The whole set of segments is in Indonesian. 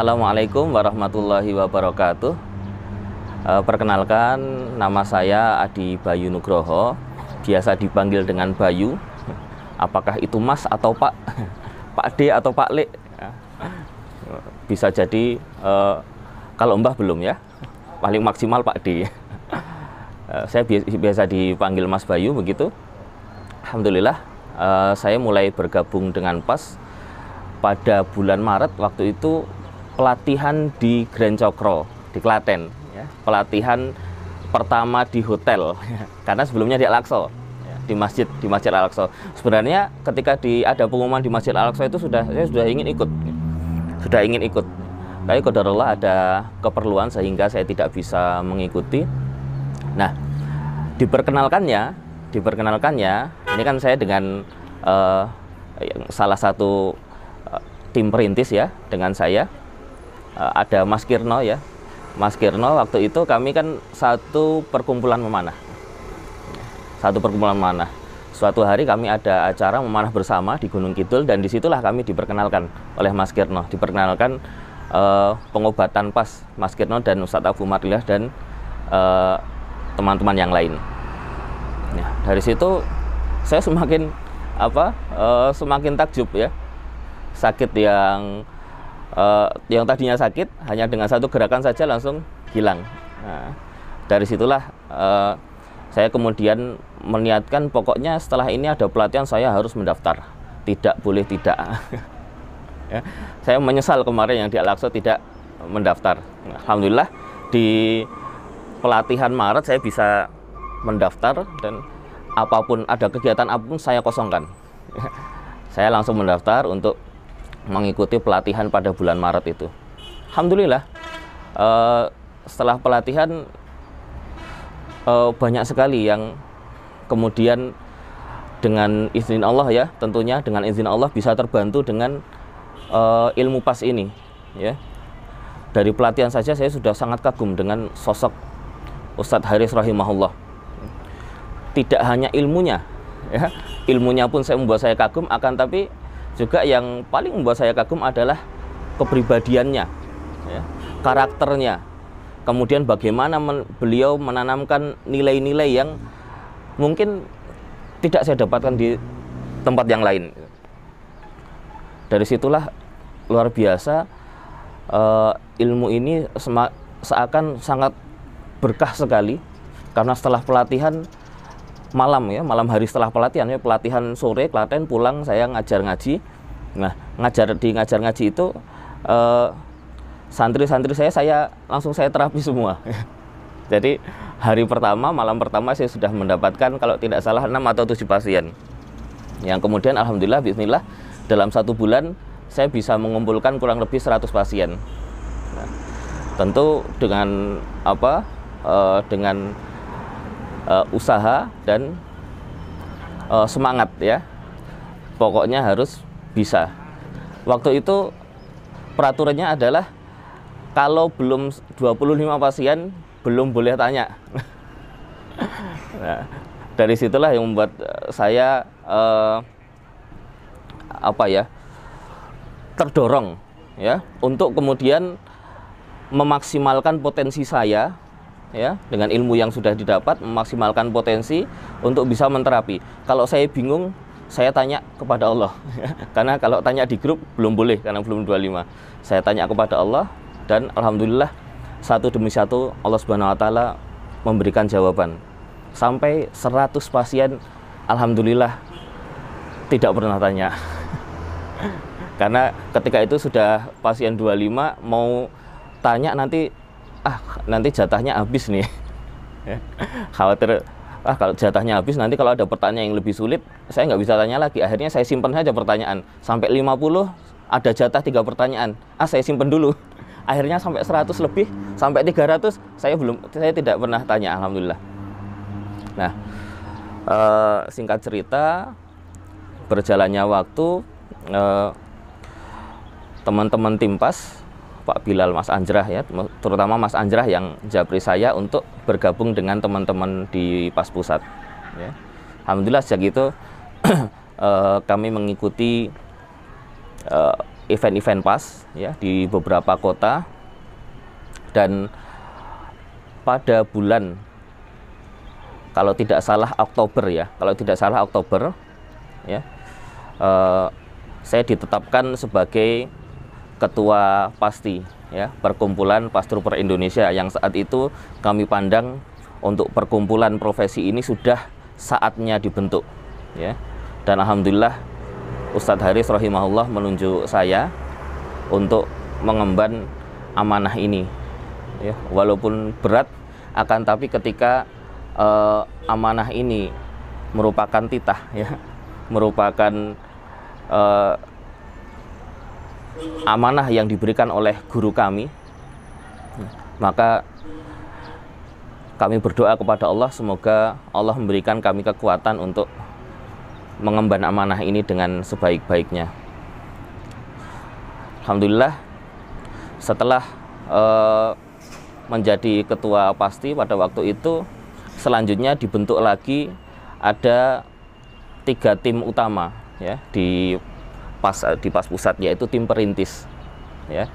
Assalamualaikum warahmatullahi wabarakatuh. Perkenalkan, nama saya Adi Bayu Nugroho, biasa dipanggil dengan Bayu. Apakah itu Mas atau Pak, Pak D atau Pak Le? Bisa jadi, kalau Mbah belum ya, paling maksimal Pak D. Saya biasa dipanggil Mas Bayu begitu. Alhamdulillah, saya mulai bergabung dengan PAS pada bulan Maret. Waktu itu pelatihan di Grand Cokro di Klaten ya. Pelatihan pertama di hotel karena sebelumnya di Al-Aqsa ya, di masjid Al-Aqsa. Sebenarnya ketika ada pengumuman di Masjid Al-Aqsa itu saya sudah ingin ikut, tapi qadarullah ada keperluan sehingga saya tidak bisa mengikuti. Nah, diperkenalkannya ini kan saya dengan salah satu tim perintis ya, dengan saya ada Mas Kirno ya. Mas Kirno, waktu itu kami kan satu perkumpulan memanah. Suatu hari kami ada acara memanah bersama di Gunung Kidul, dan disitulah kami diperkenalkan oleh Mas Kirno. Diperkenalkan pengobatan PAS Mas Kirno dan Ustadz Abu Marlilah dan teman-teman yang lain. Ya, dari situ saya semakin takjub ya. Sakit yang tadinya sakit hanya dengan satu gerakan saja langsung hilang. Nah, dari situlah saya kemudian meniatkan, pokoknya setelah ini ada pelatihan saya harus mendaftar, tidak boleh tidak. Ya, saya menyesal kemarin yang di Al-Aqsa tidak mendaftar. Alhamdulillah di pelatihan Maret saya bisa mendaftar, dan ada kegiatan apapun saya kosongkan. Saya langsung mendaftar untuk mengikuti pelatihan pada bulan Maret itu. Alhamdulillah, setelah pelatihan banyak sekali yang kemudian dengan izin Allah ya, tentunya dengan izin Allah bisa terbantu dengan ilmu PAS ini ya. Dari pelatihan saja saya sudah sangat kagum dengan sosok Ustadz Haris rahimahullah. Tidak hanya ilmunya ya, ilmunya pun membuat saya kagum, akan tapi juga yang paling membuat saya kagum adalah kepribadiannya ya, karakternya. Kemudian bagaimana beliau menanamkan nilai-nilai yang mungkin tidak saya dapatkan di tempat yang lain. Dari situlah luar biasa, ilmu ini seakan sangat berkah sekali, karena setelah pelatihan malam hari setelah pelatihan sore Klaten, pulang saya ngajar ngaji. Nah, ngajar ngaji itu santri-santri saya langsung terapi semua. Jadi malam pertama saya sudah mendapatkan kalau tidak salah 6 atau 7 pasien, yang kemudian alhamdulillah bismillah dalam 1 bulan saya bisa mengumpulkan kurang lebih 100 pasien. Nah, tentu dengan usaha dan semangat ya, pokoknya harus bisa. Waktu itu peraturannya adalah kalau belum 25 pasien belum boleh tanya. Nah, dari situlah yang membuat saya terdorong ya untuk kemudian memaksimalkan potensi saya ya, dengan ilmu yang sudah didapat, memaksimalkan potensi untuk bisa menterapi. Kalau saya bingung, saya tanya kepada Allah. Karena kalau tanya di grup belum boleh, karena belum 25. Saya tanya kepada Allah, dan alhamdulillah satu demi satu Allah Subhanahu wa taala memberikan jawaban. Sampai 100 pasien alhamdulillah tidak pernah tanya. Karena ketika itu sudah pasien 25, mau tanya nanti jatahnya habis nih. Khawatir kalau jatahnya habis, nanti kalau ada pertanyaan yang lebih sulit saya nggak bisa tanya lagi. Akhirnya saya simpan saja pertanyaan sampai 50, ada jatah 3 pertanyaan, saya simpan dulu. Akhirnya sampai 100 lebih, sampai 300 saya tidak pernah tanya, alhamdulillah. Nah, singkat cerita, berjalannya waktu, teman-teman tim PAS, Pak Bilal, Mas Anjrah ya, terutama Mas Anjrah yang japri saya untuk bergabung dengan teman-teman di PAS Pusat ya. Alhamdulillah sejak itu kami mengikuti event-event PAS ya di beberapa kota, dan pada bulan kalau tidak salah Oktober ya, saya ditetapkan sebagai ketua PASTI ya, Perkumpulan Pastrooper Indonesia, yang saat itu kami pandang untuk perkumpulan profesi ini sudah saatnya dibentuk ya. Dan alhamdulillah Ustadz Haris rahimahullah menunjuk saya untuk mengemban amanah ini ya, walaupun berat, akan tapi ketika amanah ini merupakan titah ya, merupakan amanah yang diberikan oleh guru kami, maka kami berdoa kepada Allah semoga Allah memberikan kami kekuatan untuk mengemban amanah ini dengan sebaik-baiknya. Alhamdulillah, setelah menjadi ketua PASTI pada waktu itu, selanjutnya dibentuk lagi ada 3 tim utama ya di PAS pusat, yaitu tim perintis ya.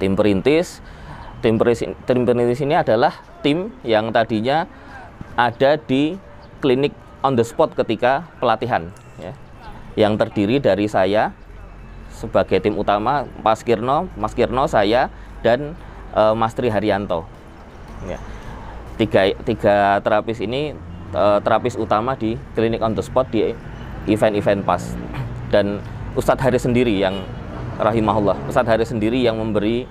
Tim perintis ini adalah tim yang tadinya ada di klinik on the spot ketika pelatihan ya, yang terdiri dari saya sebagai tim utama, Mas Kirno, saya, dan Mas Tri Haryanto ya. Tiga terapis ini terapis utama di klinik on the spot di event-event PAS. Dan Ustadz Haris sendiri yang rahimahullah, Ustadz Haris sendiri yang memberi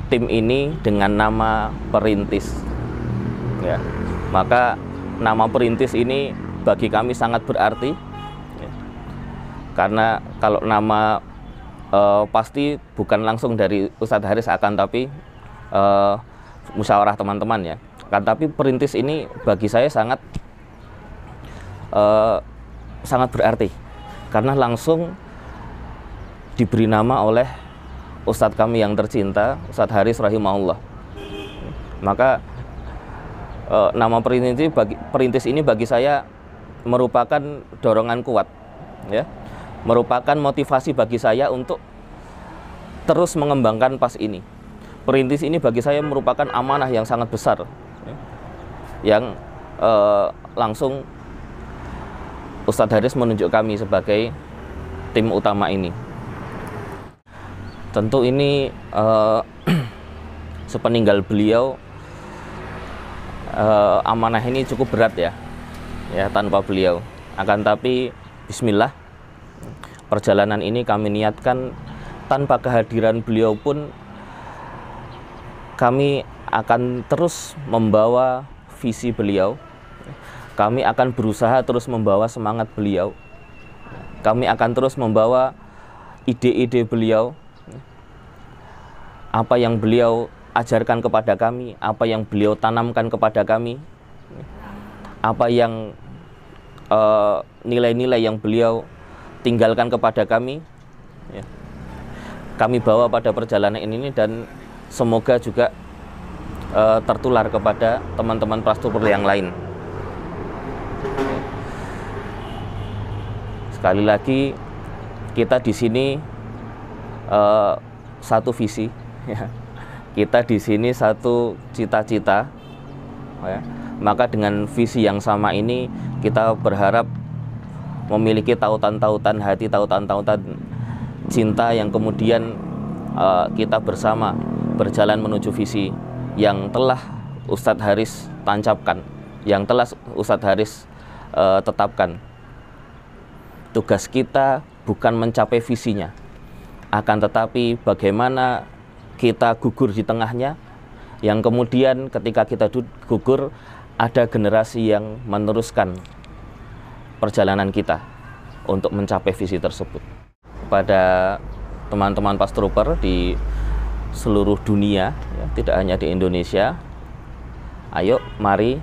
tim ini dengan nama perintis ya. Maka nama perintis ini bagi kami sangat berarti ya. Karena kalau nama pasti bukan langsung dari Ustadz Haris, akan tapi musyawarah teman-teman ya. Akan tapi perintis ini bagi saya sangat berarti, karena langsung diberi nama oleh Ustadz kami yang tercinta, Ustadz Haris rahimahullah. Maka nama perintis ini bagi saya merupakan dorongan kuat ya, merupakan motivasi bagi saya untuk terus mengembangkan PAS ini. Perintis ini bagi saya merupakan amanah yang sangat besar ya, yang langsung Ustadz Haris menunjuk kami sebagai tim utama ini. Tentu ini sepeninggal beliau, amanah ini cukup berat ya tanpa beliau. Akan tapi bismillah, perjalanan ini kami niatkan tanpa kehadiran beliau pun kami akan terus membawa visi beliau. Kami akan berusaha terus membawa semangat beliau. Kami akan terus membawa ide-ide beliau, apa yang beliau ajarkan kepada kami, apa yang beliau tanamkan kepada kami, apa yang nilai-nilai yang beliau tinggalkan kepada kami ya. Kami bawa pada perjalanan ini, dan semoga juga tertular kepada teman-teman pastrooper yang lain. Sekali lagi, kita di sini satu visi ya. Kita di sini satu cita-cita ya. Maka dengan visi yang sama ini kita berharap memiliki tautan-tautan hati, tautan-tautan cinta yang kemudian kita bersama berjalan menuju visi yang telah Ustadz Haris tancapkan, yang telah Ustadz Haris tetapkan. Tugas kita bukan mencapai visinya, akan tetapi bagaimana kita gugur di tengahnya, yang kemudian ketika kita gugur ada generasi yang meneruskan perjalanan kita untuk mencapai visi tersebut. Pada teman-teman pastrooper di seluruh dunia ya, tidak hanya di Indonesia, ayo mari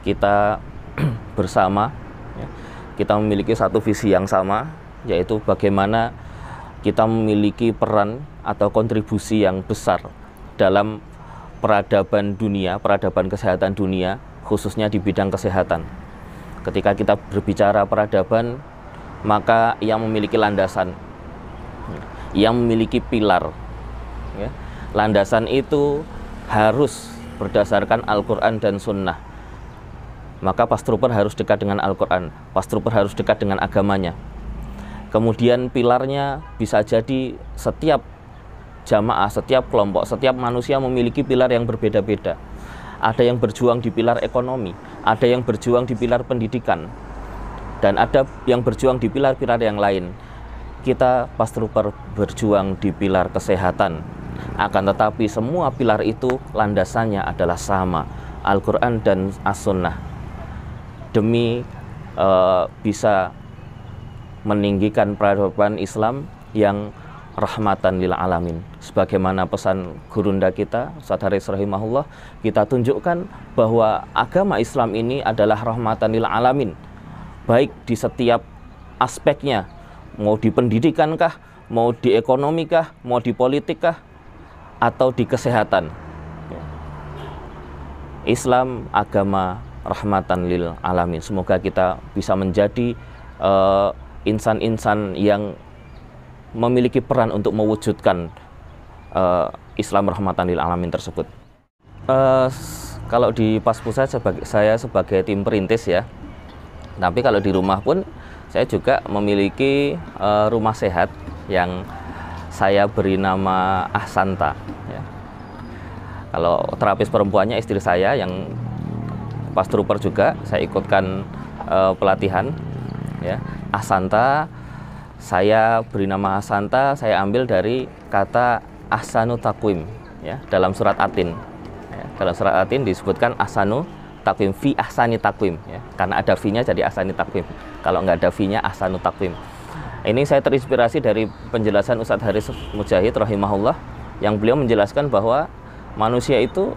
kita bersama ya, kita memiliki satu visi yang sama, yaitu bagaimana kita memiliki peran atau kontribusi yang besar dalam peradaban dunia, peradaban kesehatan dunia, khususnya di bidang kesehatan. Ketika kita berbicara peradaban, maka ia memiliki landasan. yang memiliki pilar. Ya. Landasan itu harus berdasarkan Al-Quran dan Sunnah. Maka pas trooper harus dekat dengan Al-Quran, pas trooper harus dekat dengan agamanya. Kemudian pilarnya bisa jadi setiap jamaah, setiap kelompok, setiap manusia memiliki pilar yang berbeda-beda. Ada yang berjuang di pilar ekonomi, ada yang berjuang di pilar pendidikan, dan ada yang berjuang di pilar-pilar yang lain. Kita pas trooper berjuang di pilar kesehatan. Akan tetapi semua pilar itu landasannya adalah sama, Al-Quran dan As-Sunnah. Demi bisa meninggikan peradaban Islam yang rahmatan lil alamin. Sebagaimana pesan gurunda kita, Ustadz Haris rahimahullah, kita tunjukkan bahwa agama Islam ini adalah rahmatan lil alamin. Baik di setiap aspeknya, mau di pendidikan kah, mau di ekonomi kah, mau di politik kah, atau di kesehatan. Islam agama rahmatan lil alamin. Semoga kita bisa menjadi insan-insan yang memiliki peran untuk mewujudkan Islam rahmatan lil alamin tersebut. Kalau di Pas Pusat saya sebagai tim perintis ya. Tapi kalau di rumah pun saya juga memiliki rumah sehat yang saya beri nama Ahsanta. Ya. Kalau terapis perempuannya istri saya yang pas trooper juga, saya ikutkan pelatihan. Ya. Ahsanta, saya beri nama Ahsanta, saya ambil dari kata Ahsanu Takwim. Ya, dalam surat Atin. Ya, dalam surat Atin disebutkan Ahsanu Takwim, fi ahsani takwim. Ya, karena ada fi-nya jadi ahsani takwim. Kalau nggak ada fi-nya Ahsanu Takwim. Ini saya terinspirasi dari penjelasan Ustadz Haris Mujahid rahimahullah, yang beliau menjelaskan bahwa manusia itu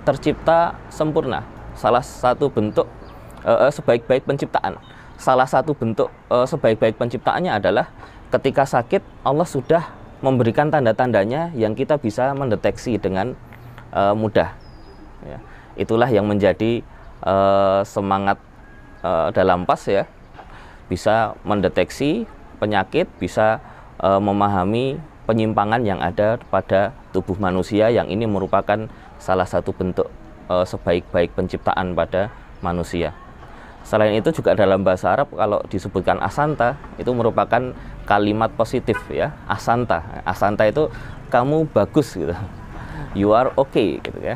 tercipta sempurna. Salah satu bentuk sebaik-baik penciptaan. Salah satu bentuk sebaik-baik penciptaannya adalah ketika sakit Allah sudah memberikan tanda-tandanya yang kita bisa mendeteksi dengan mudah. Ya. Itulah yang menjadi semangat dalam PAS ya, bisa mendeteksi penyakit, bisa memahami penyimpangan yang ada pada tubuh manusia, yang ini merupakan salah satu bentuk sebaik-baik penciptaan pada manusia. Selain itu juga dalam bahasa Arab kalau disebutkan Ahsanta itu merupakan kalimat positif ya. Ahsanta, Ahsanta itu kamu bagus gitu. You are okay gitu ya.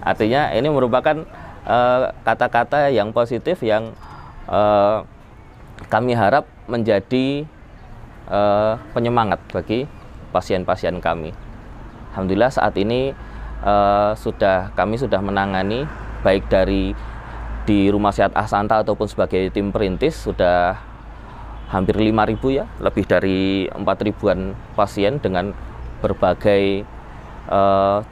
Artinya ini merupakan kata-kata yang positif yang kami harap menjadi penyemangat bagi pasien-pasien kami. Alhamdulillah saat ini kami sudah menangani baik di Rumah Sehat Ahsanta ataupun sebagai tim perintis sudah hampir 5.000 ya, lebih dari 4.000-an pasien dengan berbagai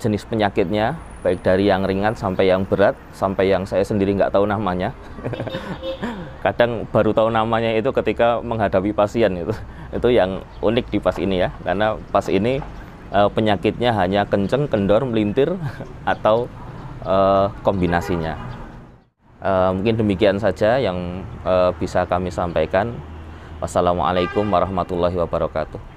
jenis penyakitnya, baik dari yang ringan sampai yang berat, sampai yang saya sendiri nggak tahu namanya. Kadang baru tahu namanya itu ketika menghadapi pasien itu yang unik di PAS ini ya, karena PAS ini penyakitnya hanya kenceng, kendor, melintir atau kombinasinya. Mungkin demikian saja yang bisa kami sampaikan. Wassalamualaikum warahmatullahi wabarakatuh.